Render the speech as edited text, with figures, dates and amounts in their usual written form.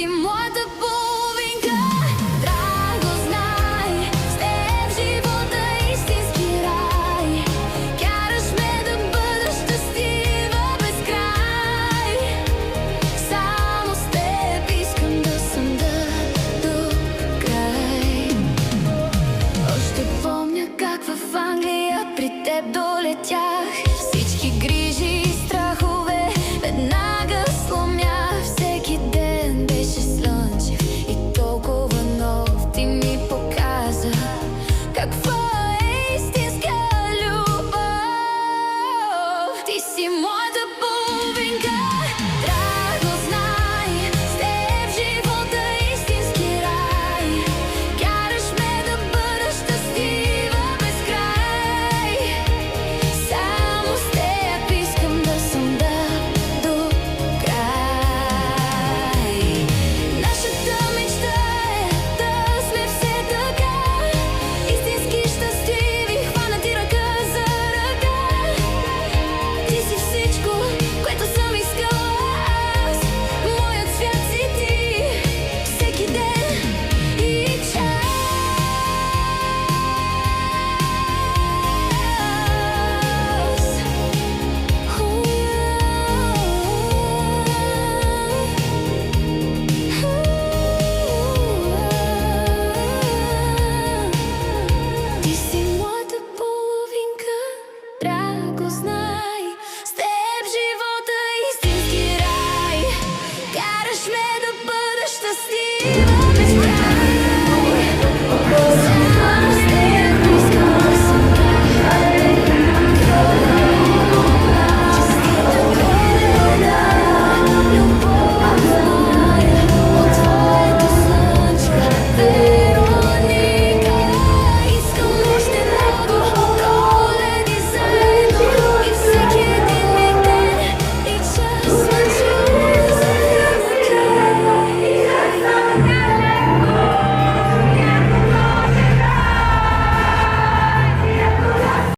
си моята половинка. Драго, знай, с теб живота е истински рай. Караш ме да бъда щастлива без край. Само с теб искам да съм до край. Още помня как в Англия при теб долетях.